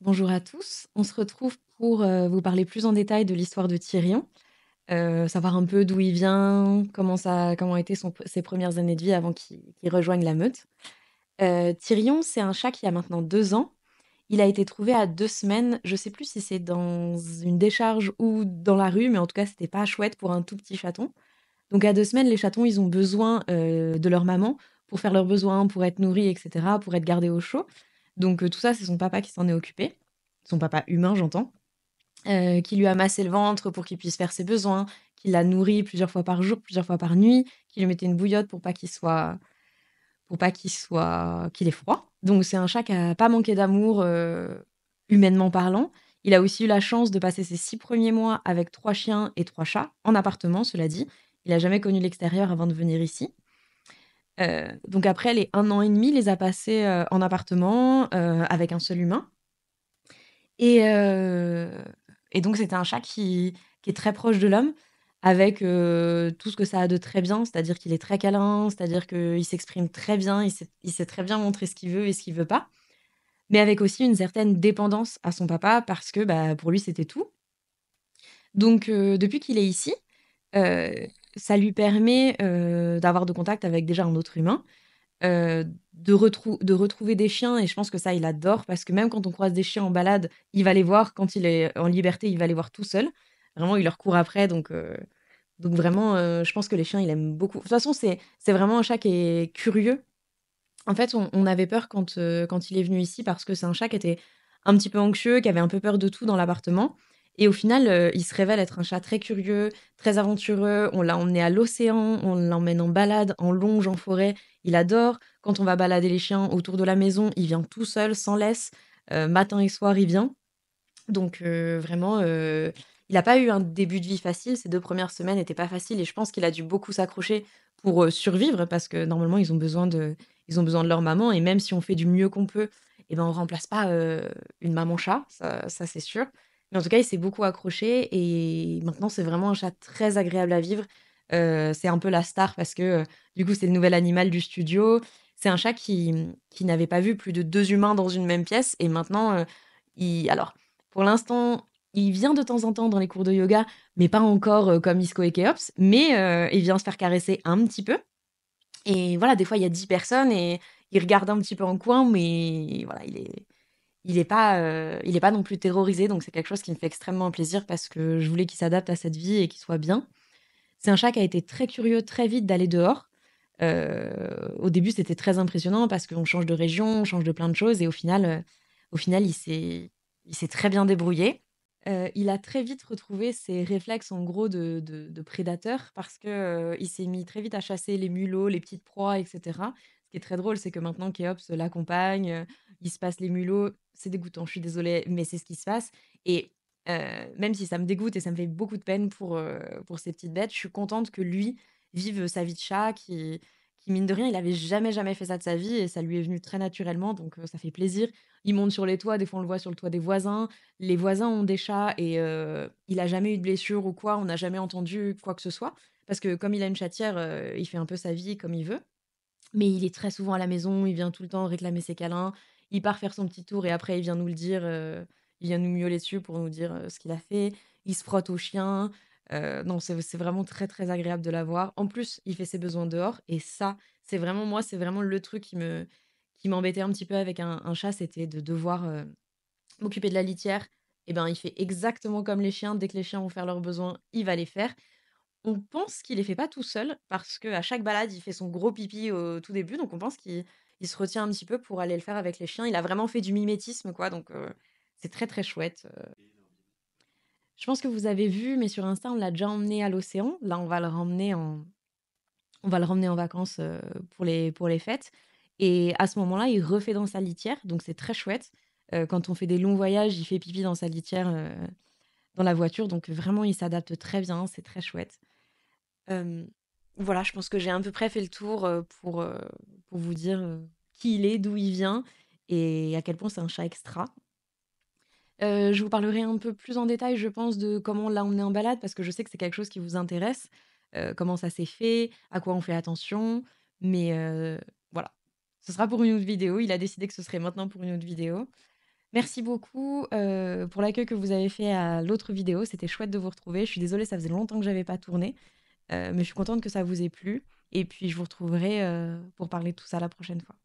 Bonjour à tous. On se retrouve pour, vous parler plus en détail de l'histoire de Tyrion, savoir un peu d'où il vient, comment étaient ses premières années de vie avant qu'il rejoigne la meute. Tyrion, c'est un chat qui a maintenant 2 ans. Il a été trouvé à 2 semaines, je sais plus si c'est dans une décharge ou dans la rue, mais en tout cas, c'était pas chouette pour un tout petit chaton. Donc à 2 semaines, les chatons, ils ont besoin, de leur maman pour faire leurs besoins, pour être nourris et cetera, pour être gardés au chaud. Donc tout ça, c'est son papa qui s'en est occupé. Son papa humain, j'entends. Qui lui a massé le ventre pour qu'il puisse faire ses besoins, qui l'a nourri plusieurs fois par jour, plusieurs fois par nuit, qui lui mettait une bouillotte pour pas qu'il ait froid. Donc c'est un chat qui a pas manqué d'amour, humainement parlant. Il a aussi eu la chance de passer ses 6 premiers mois avec 3 chiens et 3 chats, en appartement, cela dit. Il a jamais connu l'extérieur avant de venir ici. Donc après les 1 an et demi, il les a passés, en appartement, avec un seul humain. Et heu et donc c'était un chat qui est très proche de l'homme avec, tout ce que ça a de très bien, c'est-à-dire qu'il est très câlin, c'est-à-dire qu'il s'exprime très bien, il sait très bien montrer ce qu'il veut et ce qu'il veut pas, mais avec aussi une certaine dépendance à son papa parce que, bah, pour lui, c'était tout. Donc depuis qu'il est ici, heu, ça lui permet, d'avoir de contact avec déjà un autre humain, de retrouver des chiens et je pense que ça, il adore parce que même quand on croise des chiens en balade, il va les voir. Quand il est en liberté, il va les voir tout seul. Vraiment, il leur court après donc vraiment, je pense que les chiens, il aime beaucoup. De toute façon, c'est vraiment un chat qui est curieux. En fait, on avait peur quand il est venu ici parce que c'est un chat qui était un petit peu anxieux, qui avait un peu peur de tout dans l'appartement et au final, il se révèle être un chat très curieux, très aventureux. On l'a emmené à l'océan, on l'emmène en balade, en longe, en forêt. Il adore. Quand on va balader les chiens autour de la maison, il vient tout seul, sans laisse. Matin et soir, il vient. Donc vraiment, il a pas eu un début de vie facile. Ces 2 premières semaines étaient pas faciles et je pense qu'il a dû beaucoup s'accrocher pour, survivre parce que normalement ils ont besoin de leur maman et même si on fait du mieux qu'on peut et ben, on remplace pas, une maman chat, ça c'est sûr. Mais en tout cas, il s'est beaucoup accroché et maintenant c'est vraiment un chat très agréable à vivre. C'est un peu la star parce que, du coup, c'est le nouvel animal du studio. C'est un chat qui n'avait pas vu plus de 2 humains dans une même pièce et maintenant, il alors pour l'instant, il vient de temps en temps dans les cours de yoga, mais pas encore, comme Isco et Kéops, mais il vient se faire caresser un petit peu et voilà, des fois, il y a 10 personnes et il regarde un petit peu en coin, mais voilà, il est pas non plus terrorisé, donc c'est quelque chose qui me fait extrêmement plaisir parce que je voulais qu'il s'adapte à cette vie et qu'il soit bien. C'est un chat qui a été très curieux très vite d'aller dehors. Au début, c'était très impressionnant parce qu'on change de région, on change de plein de choses et au final, il s'est très bien débrouillé. Il a très vite retrouvé ses réflexes en gros de prédateur parce que, il s'est mis très vite à chasser les mulots, les petites proies et cetera. Ce qui est très drôle, c'est que maintenant Kéops l'accompagne, il se passe les mulots. C'est dégoûtant, je suis désolée, mais c'est ce qui se passe et même si ça me dégoûte et ça me fait beaucoup de peine pour ces petites bêtes, je suis contente que lui vive sa vie de chat qui mine de rien, il avait jamais, jamais fait ça de sa vie et ça lui est venu très naturellement donc ça fait plaisir. Il monte sur les toits, des fois on le voit sur le toit des voisins. Les voisins ont des chats et il a jamais eu de blessure ou quoi, on n'a jamais entendu quoi que ce soit. Parce que comme il a une chatière, il fait un peu sa vie comme il veut. Mais il est très souvent à la maison, il vient tout le temps réclamer ses câlins. Il part faire son petit tour et après il vient nous le dire, il vient nous miauler dessus pour nous dire, ce qu'il a fait. Il se frotte aux chiens. Non, c'est vraiment très, très agréable de l'avoir. En plus, il fait ses besoins dehors et ça, c'est vraiment moi, c'est vraiment le truc qui m'embêtait un petit peu avec un chat, c'était de devoir, m'occuper de la litière. Et ben, il fait exactement comme les chiens. Dès que les chiens vont faire leurs besoins, il va les faire. On pense qu'il les fait pas tout seul parce qu'à chaque balade, il fait son gros pipi au tout début, donc on pense qu'il se retient un petit peu pour aller le faire avec les chiens. Il a vraiment fait du mimétisme, quoi, donc c'est très, très chouette. Je pense que vous avez vu, mais sur Insta, on l'a déjà emmené à l'océan. Là, on va le ramener en vacances, pour les fêtes et à ce moment-là, il refait dans sa litière, donc c'est très chouette. Quand on fait des longs voyages, il fait pipi dans sa litière, dans la voiture, donc vraiment, il s'adapte très bien, c'est très chouette. Hem, voilà, je pense que j'ai à peu près fait le tour, pour vous dire, qui il est, d'où il vient et à quel point c'est un chat extra. Je vous parlerai un peu plus en détail, je pense, de comment on l'a emmené en balade parce que je sais que c'est quelque chose qui vous intéresse. Comment ça s'est fait, à quoi on fait attention, mais voilà. Ce sera pour une autre vidéo. Il a décidé que ce serait maintenant pour une autre vidéo. Merci beaucoup, pour l'accueil que vous avez fait à l'autre vidéo. C'était chouette de vous retrouver. Je suis désolée, ça faisait longtemps que j'avais pas tourné, mais je suis contente que ça vous ait plu et puis je vous retrouverai, pour parler de tout ça la prochaine fois.